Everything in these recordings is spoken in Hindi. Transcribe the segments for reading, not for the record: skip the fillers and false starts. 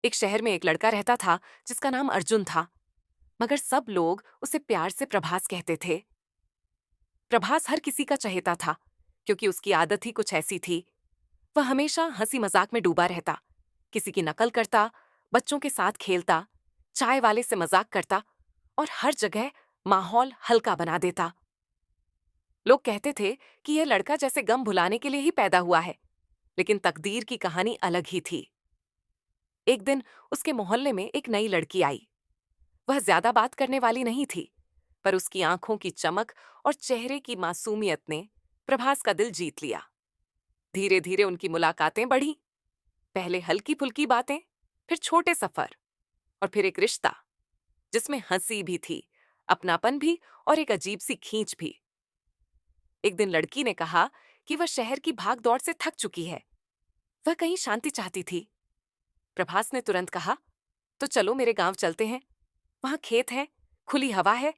एक शहर में एक लड़का रहता था जिसका नाम अर्जुन था। मगर सब लोग उसे प्यार से प्रभास कहते थे। प्रभास हर किसी का चहेता था, क्योंकि उसकी आदत ही कुछ ऐसी थी। वह हमेशा हंसी मजाक में डूबा रहता, किसी की नकल करता, बच्चों के साथ खेलता, चाय वाले से मजाक करता और हर जगह माहौल हल्का बना देता। लोग कहते थे कि यह लड़का जैसे गम भुलाने के लिए ही पैदा हुआ है, लेकिन तकदीर की कहानी अलग ही थी। एक दिन उसके मोहल्ले में एक नई लड़की आई। वह ज्यादा बात करने वाली नहीं थी, पर उसकी आंखों की चमक और चेहरे की मासूमियत ने प्रभास का दिल जीत लिया। धीरे धीरे उनकी मुलाकातें बढ़ी। पहले हल्की फुल्की बातें, फिर छोटे सफर, और फिर एक रिश्ता जिसमें हंसी भी थी, अपनापन भी और एक अजीब सी खींच भी। एक दिन लड़की ने कहा कि वह शहर की भाग दौड़ से थक चुकी है, वह कहीं शांति चाहती थी। प्रभास ने तुरंत कहा, तो चलो मेरे गांव चलते हैं। वहां खेत है, खुली हवा है,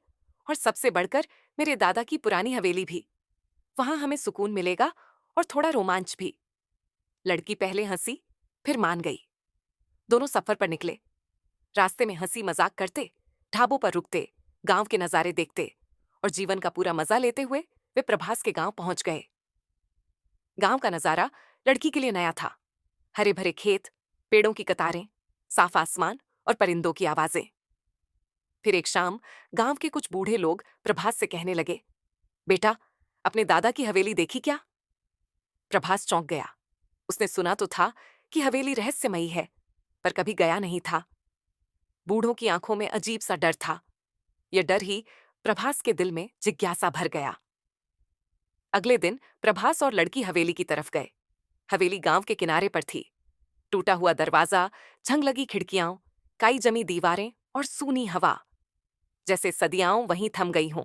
और सबसे बढ़कर मेरे दादा की पुरानी हवेली भी। वहां हमें सुकून मिलेगा और थोड़ा रोमांच भी। लड़की पहले हंसी, फिर मान गई। दोनों सफर पर निकले। रास्ते में हंसी मजाक करते, ढाबों पर रुकते, गांव के नजारे देखते और जीवन का पूरा मजा लेते हुए वे प्रभास के गांव पहुंच गए। गांव का नजारा लड़की के लिए नया था। हरे भरे खेत, पेड़ों की कतारें, साफ आसमान और परिंदों की आवाजें। फिर एक शाम गांव के कुछ बूढ़े लोग प्रभास से कहने लगे, बेटा, अपने दादा की हवेली देखी क्या? प्रभास चौंक गया। उसने सुना तो था कि हवेली रहस्यमयी है, पर कभी गया नहीं था। बूढ़ों की आंखों में अजीब सा डर था। यह डर ही प्रभास के दिल में जिज्ञासा भर गया। अगले दिन प्रभास और लड़की हवेली की तरफ गए। हवेली गांव के किनारे पर थी। टूटा हुआ दरवाजा, झंग लगी खिड़कियां, काई जमी दीवारें और सूनी हवा, जैसे सदियां वहीं थम गई हों।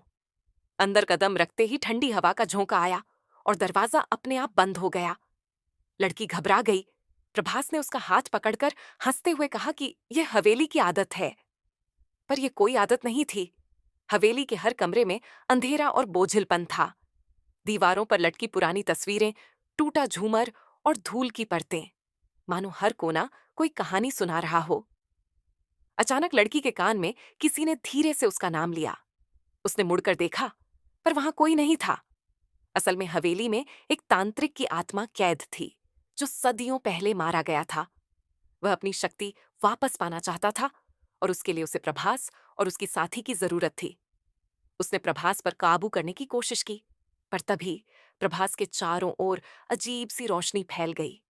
अंदर कदम रखते ही ठंडी हवा का झोंका आया और दरवाजा अपने आप बंद हो गया। लड़की घबरा गई। प्रभास ने उसका हाथ पकड़कर हंसते हुए कहा कि यह हवेली की आदत है। पर यह कोई आदत नहीं थी। हवेली के हर कमरे में अंधेरा और बोझिलपन था। दीवारों पर लटकी पुरानी तस्वीरें, टूटा झूमर और धूल की परतें, मानो हर कोना कोई कहानी सुना रहा हो। अचानक लड़की के कान में किसी ने धीरे से उसका नाम लिया। उसने मुड़कर देखा, पर वहां कोई नहीं था। असल में हवेली में एक तांत्रिक की आत्मा कैद थी, जो सदियों पहले मारा गया था। वह अपनी शक्ति वापस पाना चाहता था, और उसके लिए उसे प्रभास और उसकी साथी की जरूरत थी। उसने प्रभास पर काबू करने की कोशिश की, पर तभी प्रभास के चारों ओर अजीब सी रोशनी फैल गई।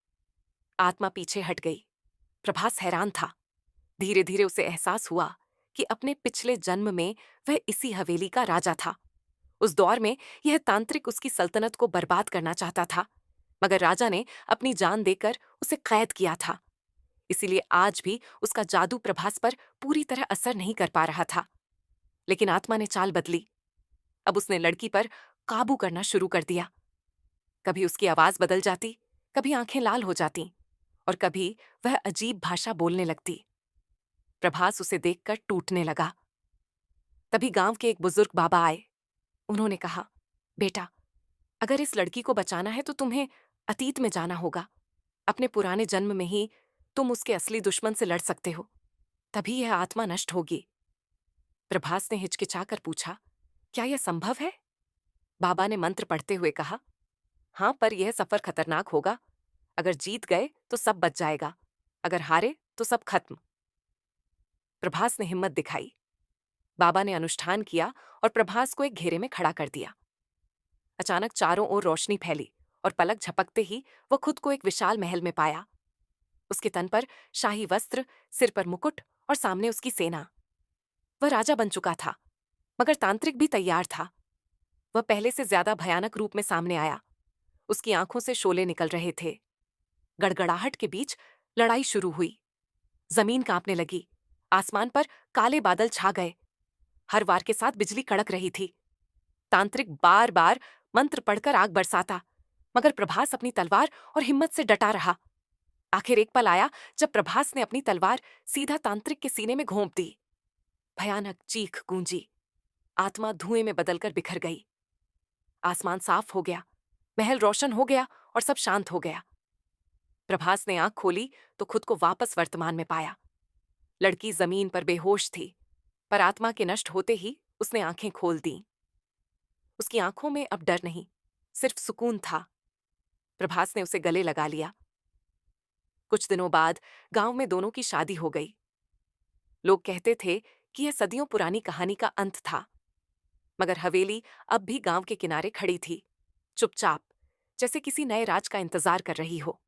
आत्मा पीछे हट गई। प्रभास हैरान था। धीरे धीरे उसे एहसास हुआ कि अपने पिछले जन्म में वह इसी हवेली का राजा था। उस दौर में यह तांत्रिक उसकी सल्तनत को बर्बाद करना चाहता था, मगर राजा ने अपनी जान देकर उसे कैद किया था। इसीलिए आज भी उसका जादू प्रभास पर पूरी तरह असर नहीं कर पा रहा था। लेकिन आत्मा ने चाल बदली। अब उसने लड़की पर काबू करना शुरू कर दिया। कभी उसकी आवाज बदल जाती, कभी आंखें लाल हो जाती, और कभी वह अजीब भाषा बोलने लगती। प्रभास उसे देखकर टूटने लगा। तभी गांव के एक बुजुर्ग बाबा आए। उन्होंने कहा, बेटा, अगर इस लड़की को बचाना है तो तुम्हें अतीत में जाना होगा। अपने पुराने जन्म में ही तुम उसके असली दुश्मन से लड़ सकते हो, तभी यह आत्मा नष्ट होगी। प्रभास ने हिचकिचाकर पूछा, क्या यह संभव है? बाबा ने मंत्र पढ़ते हुए कहा, हाँ, पर यह सफर खतरनाक होगा। अगर जीत गए तो सब बच जाएगा, अगर हारे तो सब खत्म। प्रभास ने हिम्मत दिखाई। बाबा ने अनुष्ठान किया और प्रभास को एक घेरे में खड़ा कर दिया। अचानक चारों ओर रोशनी फैली और पलक झपकते ही वह खुद को एक विशाल महल में पाया। उसके तन पर शाही वस्त्र, सिर पर मुकुट और सामने उसकी सेना। वह राजा बन चुका था, मगर तांत्रिक भी तैयार था। वह पहले से ज्यादा भयानक रूप में सामने आया। उसकी आंखों से शोले निकल रहे थे। गड़गड़ाहट के बीच लड़ाई शुरू हुई। जमीन कांपने लगी। आसमान पर काले बादल छा गए। हर वार के साथ बिजली कड़क रही थी। तांत्रिक बार बार मंत्र पढ़कर आग बरसाता, मगर प्रभास अपनी तलवार और हिम्मत से डटा रहा। आखिर एक पल आया जब प्रभास ने अपनी तलवार सीधा तांत्रिक के सीने में घोंप दी। भयानक चीख गूंजी। आत्मा धुएं में बदलकर बिखर गई। आसमान साफ हो गया, महल रोशन हो गया और सब शांत हो गया। प्रभास ने आंख खोली तो खुद को वापस वर्तमान में पाया। लड़की जमीन पर बेहोश थी, पर आत्मा के नष्ट होते ही उसने आंखें खोल दी। उसकी आंखों में अब डर नहीं, सिर्फ सुकून था। प्रभास ने उसे गले लगा लिया। कुछ दिनों बाद गांव में दोनों की शादी हो गई। लोग कहते थे कि यह सदियों पुरानी कहानी का अंत था, मगर हवेली अब भी गांव के किनारे खड़ी थी, चुपचाप, जैसे किसी नए राज का इंतजार कर रही हो।